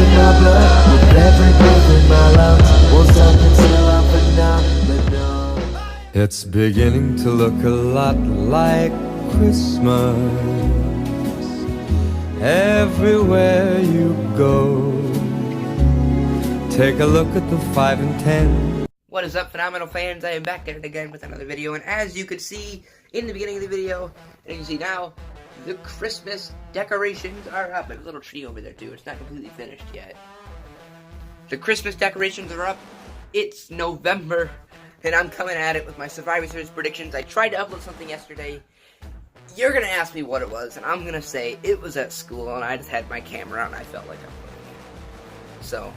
in my blood, with every breath in my lungs. Won't stop until I'm phenomenal. It's beginning to look a lot like Christmas everywhere you go. Take a look at the 5 and 10. What is up, phenomenal fans? I am back at it again with another video, and as you could see in the beginning of the video, and you can see now, the Christmas decorations are up. There's a little tree over there too. It's not completely finished yet. The Christmas decorations are up. It's November, and I'm coming at it with my Survivor Series predictions. I tried to upload something yesterday. You're gonna ask me what it was, and I'm gonna say it was at school, and I just had my camera and I felt like uploading it. So,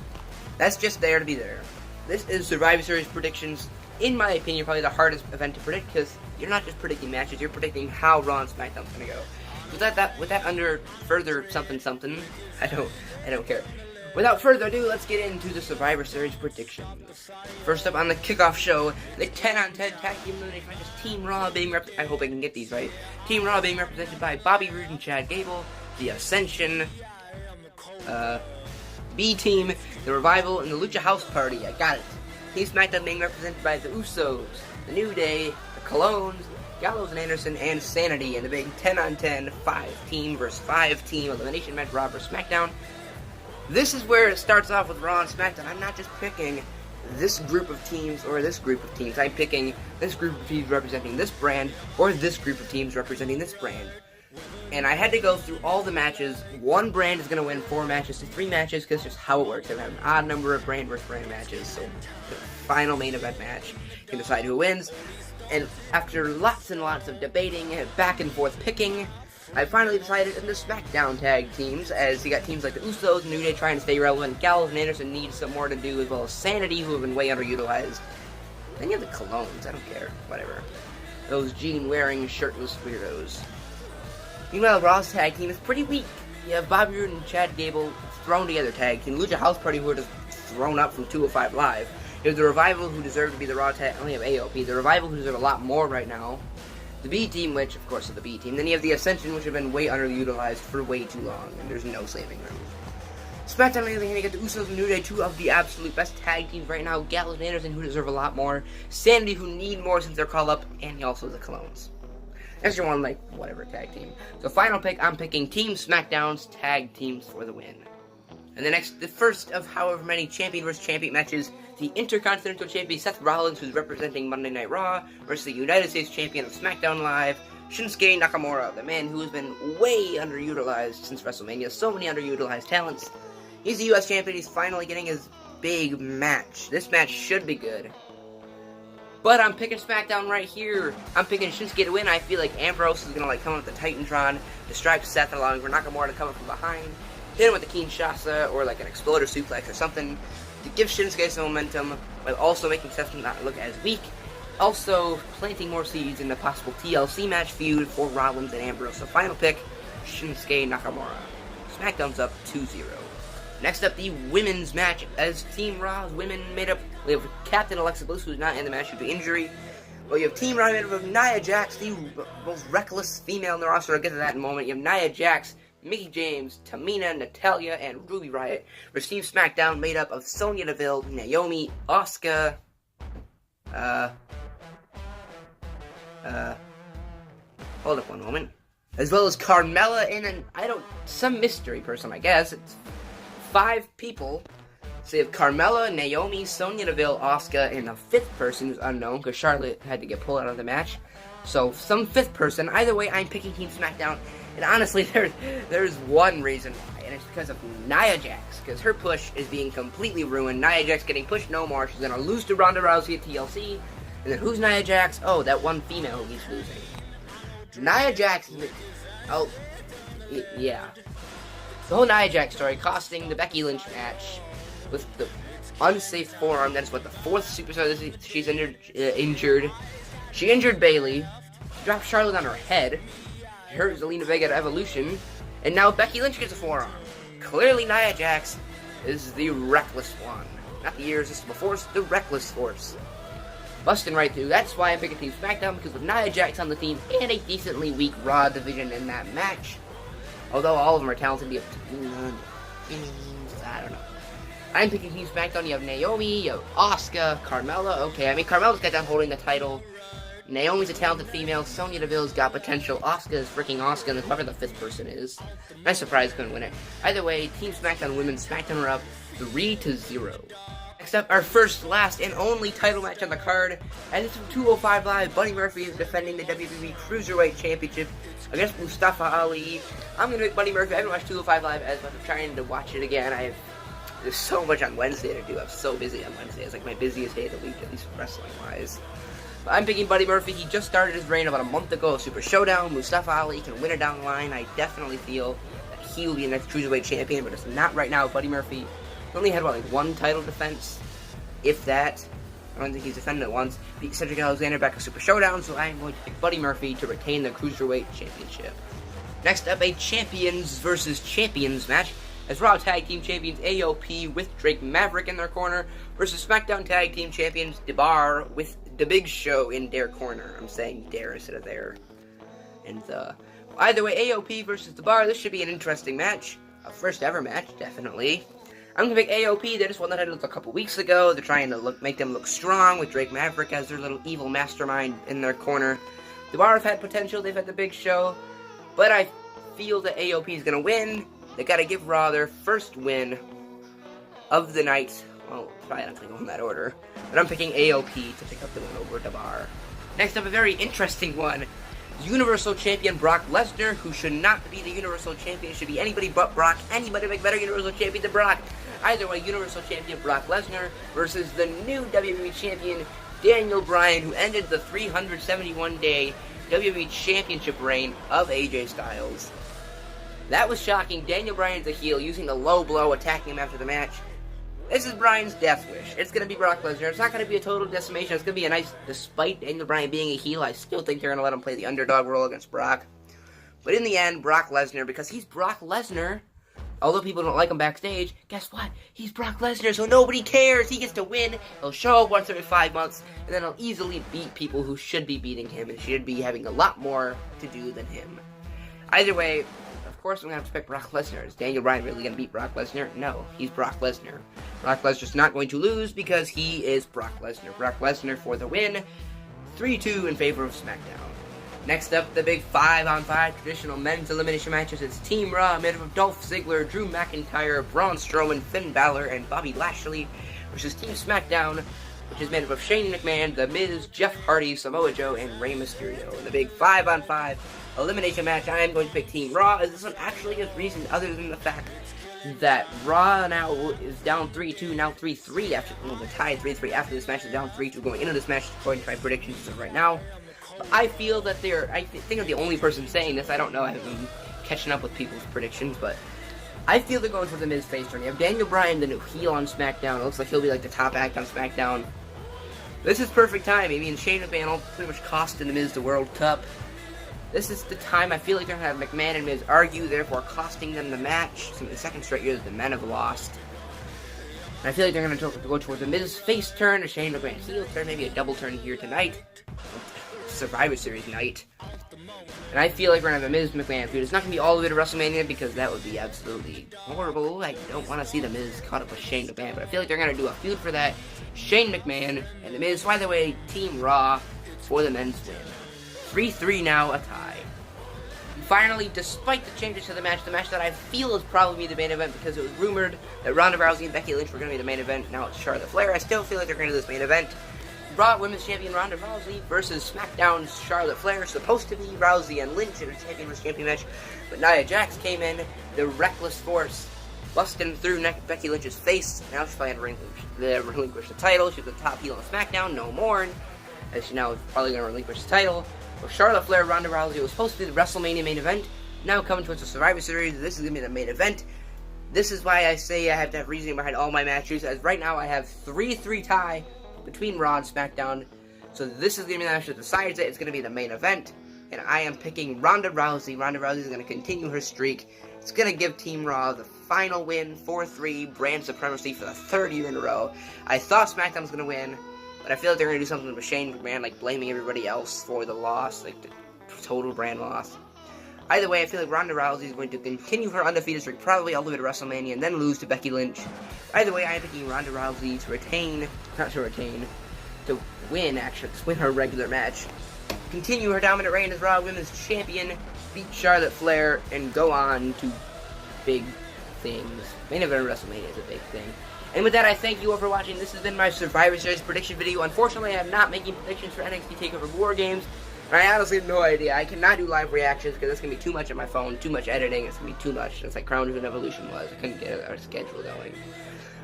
that's just there to be there. This is Survivor Series predictions. In my opinion, probably the hardest event to predict, because you're not just predicting matches, you're predicting how Raw and SmackDown's gonna go. With that under further something, I don't care. Without further ado, let's get into the Survivor Series predictions. First up on the kickoff show, the 10-on-10 tag team elimination matches. Team Raw being I hope I can get these right. Team Raw being represented by Bobby Roode and Chad Gable, the Ascension, B Team, the Revival, and the Lucha House Party. I got it. Team SmackDown being represented by the Usos, the New Day, the Colognes, Gallows and Anderson, and Sanity in the big 10-on-10 5-team versus 5-team elimination match, Raw vs. SmackDown. This is where it starts off with Raw and SmackDown. I'm not just picking this group of teams or this group of teams. I'm picking this group of teams representing this brand or this group of teams representing this brand. And I had to go through all the matches. One brand is going to win 4 matches to 3 matches because that's just how it works. I have an odd number of brand versus brand matches. So the final main event match can decide who wins. And after lots and lots of debating, back and forth picking, I finally decided in the SmackDown tag teams, as you got teams like the Usos and New Day trying to stay relevant. Gallows and Anderson need some more to do, as well as Sanity, who have been way underutilized. Then you have the Colognes, I don't care, whatever. Those jean-wearing, shirtless weirdos. Meanwhile, Raw's tag team is pretty weak. You have Bobby Roode and Chad Gable thrown together tag team. Lucha House Party, who are just thrown up from 205 Live. You have the Revival, who deserve to be the Raw tag. I only have AOP. The Revival, who deserve a lot more right now. The B Team, which, of course, is the B Team. Then you have the Ascension, which have been way underutilized for way too long, and there's no saving them. SmackDown, on the other hand, you get the Usos and New Day, 2 of the absolute best tag teams right now. Gallows and Anderson, who deserve a lot more. Sanity, who need more since they're called up, and also the Colognes. That's your one, like, whatever tag team. So, final pick, I'm picking Team SmackDown's tag teams for the win. And the first of however many champion versus champion matches, the Intercontinental Champion Seth Rollins, who's representing Monday Night Raw, versus the United States Champion of SmackDown Live, Shinsuke Nakamura, the man who has been way underutilized since WrestleMania. So many underutilized talents. He's the US Champion, he's finally getting his big match. This match should be good. But I'm picking SmackDown right here. I'm picking Shinsuke to win. I feel like Ambrose is going to come up with the Titantron, distract Seth, allowing for Nakamura to come up from behind, hit him with a Kinshasa or like an Exploder Suplex or something to give Shinsuke some momentum, while also making Seth not look as weak. Also planting more seeds in the possible TLC match feud for Rollins and Ambrose. So final pick, Shinsuke Nakamura. SmackDown's up 2-0. Next up, the women's match. As Team Raw's women made up, we have Captain Alexa Bliss, who's not in the match due to injury. Well, you have Team Raw made up of Nia Jax, the most reckless female in the roster. I'll get to that in a moment. You have Nia Jax, Mickie James, Tamina, Natalya, and Ruby Riott. Receive SmackDown made up of Sonya Deville, Naomi, Asuka, hold up one moment. As well as Carmella and some mystery person, I guess. It's 5 people. So you have Carmella, Naomi, Sonya Deville, Asuka, and a 5th person who's unknown because Charlotte had to get pulled out of the match. So some 5th person. Either way, I'm picking Team SmackDown. And honestly, there's one reason why, and it's because of Nia Jax, because her push is being completely ruined. Nia Jax getting pushed no more. She's gonna lose to Ronda Rousey at TLC. And then who's Nia Jax? Oh, that one female who keeps losing. Nia Jax. Oh, yeah. The whole Nia Jax story costing the Becky Lynch match with the unsafe forearm. That's what the 4th superstar she's injured. She injured Bayley, dropped Charlotte on her head, hurt Zelina Vega at Evolution, and now Becky Lynch gets a forearm. Clearly Nia Jax is the reckless one. Not the irresistible force, the reckless force. Busting right through. That's why I'm picking Team SmackDown, because with Nia Jax on the team and a decently weak Raw division in that match, although all of them are talented, I don't know. I'm picking Team SmackDown. You have Naomi, you have Asuka, Carmella. Okay, I mean, Carmella's got down holding the title. Naomi's a talented female. Sonya Deville's got potential. Asuka is freaking Asuka, and whoever the fifth person is. I'm surprised couldn't win it. Either way, Team SmackDown women, SmackDown are up 3-0. Next up, our first, last, and only title match on the card. And it's from 205 Live. Buddy Murphy is defending the WWE Cruiserweight Championship against Mustafa Ali. I'm going to pick Buddy Murphy. I haven't watched 205 Live as much. I'm trying to watch it again. There's so much on Wednesday to do. I'm so busy on Wednesday. It's like my busiest day of the week, at least wrestling-wise. But I'm picking Buddy Murphy. He just started his reign about a month ago. Super Showdown. Mustafa Ali can win it down the line. I definitely feel that he will be the next Cruiserweight Champion, but it's not right now. Buddy Murphy only had, like one title defense, if that. I don't think he's defended it once. Beat Cedric Alexander back at Super Showdown, so I'm going to pick Buddy Murphy to retain the Cruiserweight Championship. Next up, a Champions versus Champions match, as Raw Tag Team Champions AOP with Drake Maverick in their corner versus SmackDown Tag Team Champions DeBar with The Big Show in their corner. I'm saying dare instead of there. And either way, AOP versus DeBar, this should be an interesting match. A first ever match, definitely. I'm going to pick AOP. They just won the title a couple weeks ago. They're trying to make them look strong with Drake Maverick as their little evil mastermind in their corner. DeBar have had potential. They've had The Big Show. But I feel that AOP is going to win. They got to give Raw their first win of the night. Well, probably not going to go in that order. But I'm picking AOP to pick up the win over DeBar. Next up, a very interesting one. Universal Champion Brock Lesnar, who should not be the Universal Champion. It should be anybody but Brock. Anybody make better Universal Champion than Brock. Either way, Universal Champion Brock Lesnar versus the new WWE Champion Daniel Bryan, who ended the 371-day WWE Championship reign of AJ Styles. That was shocking. Daniel Bryan's a heel, using the low blow, attacking him after the match. This is Bryan's death wish. It's going to be Brock Lesnar. It's not going to be a total decimation. It's going to be a nice, despite Daniel Bryan being a heel, I still think they're going to let him play the underdog role against Brock. But in the end, Brock Lesnar, because he's Brock Lesnar, although people don't like him backstage, guess what? He's Brock Lesnar, so nobody cares. He gets to win. He'll show up once every 5 months, and then he'll easily beat people who should be beating him and should be having a lot more to do than him. Either way, of course I'm going to have to pick Brock Lesnar. Is Daniel Bryan really going to beat Brock Lesnar? No, he's Brock Lesnar. Brock Lesnar's not going to lose because he is Brock Lesnar. Brock Lesnar for the win. 3-2 in favor of SmackDown. Next up, the big 5-on-5 traditional men's elimination matches. It's Team Raw, made up of Dolph Ziggler, Drew McIntyre, Braun Strowman, Finn Balor, and Bobby Lashley, versus Team SmackDown, which is made up of Shane McMahon, The Miz, Jeff Hardy, Samoa Joe, and Rey Mysterio. In the big 5-on-5 elimination match, I am going to pick Team Raw, as this one actually has reason other than the fact that Raw now is down 3-2, now 3-3 after, the tie 3-3 after this match is down 3-2 going into this match, according to my predictions as of right now. But I feel that I think I'm the only person saying this. I don't know, I haven't been catching up with people's predictions, but I feel they're going for the Miz face turn. You have Daniel Bryan, the new heel on SmackDown. It looks like he'll be like the top act on SmackDown. This is perfect time. I mean, Shane McMahon will pretty much costing the Miz the World Cup. This is the time I feel like they're going to have McMahon and Miz argue, therefore costing them the match. So in the second straight year that the men have lost. And I feel like they're going to go towards the Miz face turn, a Shane McMahon heel turn, maybe a double turn here tonight. Survivor Series night. And I feel like we're going to have a Miz McMahon feud. It's not going to be all the way to WrestleMania because that would be absolutely horrible. I don't want to see the Miz caught up with Shane McMahon, but I feel like they're going to do a feud for that. Shane McMahon and the Miz. By the way, Team Raw for the men's win. 3-3 now, a tie. And finally, despite the changes to the match that I feel is probably the main event because it was rumored that Ronda Rousey and Becky Lynch were going to be the main event. Now it's Charlotte Flair. I still feel like they're going to do this main event. Raw Women's Champion Ronda Rousey versus SmackDown's Charlotte Flair. Supposed to be Rousey and Lynch in a Champion vs. Champion match, but Nia Jax came in, the Reckless Force, busting through Becky Lynch's face. Now she's probably going to relinquish the title. She's the top heel on SmackDown, no more. As she now is probably going to relinquish the title. So Charlotte Flair, Ronda Rousey was supposed to be the WrestleMania main event. Now coming towards the Survivor Series, this is going to be the main event. This is why I say I have to have reasoning behind all my matches, as right now I have 3-3 tie between Raw and SmackDown. So this is going to be the match that decides it. It's going to be the main event. And I am picking Ronda Rousey. Ronda Rousey is going to continue her streak. It's going to give Team Raw the final win, 4-3, brand supremacy for the third year in a row. I thought SmackDown was going to win, but I feel like they're going to do something with Shane McMahon, like blaming everybody else for the loss, like the total brand loss. Either way, I feel like Ronda Rousey is going to continue her undefeated streak probably all the way to WrestleMania and then lose to Becky Lynch. Either way, I am picking Ronda Rousey to win her regular match. Continue her dominant reign as Raw Women's Champion, beat Charlotte Flair, and go on to big things. Main event of WrestleMania is a big thing. And with that, I thank you all for watching. This has been my Survivor Series prediction video. Unfortunately, I'm not making predictions for NXT TakeOver War Games. I honestly have no idea. I cannot do live reactions because it's going to be too much on my phone, too much editing. It's going to be too much. It's like Crown Jewel Evolution was. I couldn't get our schedule going.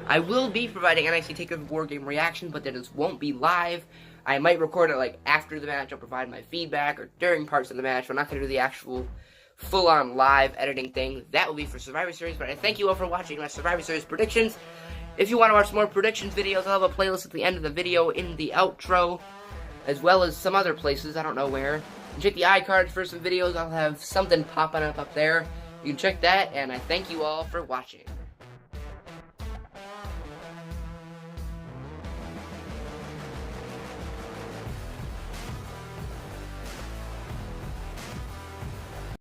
I will be providing NXT TakeOver War Game reaction, but that won't be live. I might record it like after the match. I'll provide my feedback or during parts of the match. I'm not going to do the actual full-on live editing thing. That will be for Survivor Series, but I thank you all for watching my Survivor Series predictions. If you want to watch more predictions videos, I'll have a playlist at the end of the video in the outro, as well as some other places, I don't know where. And check the iCards for some videos. I'll have something popping up there. You can check that, and I thank you all for watching.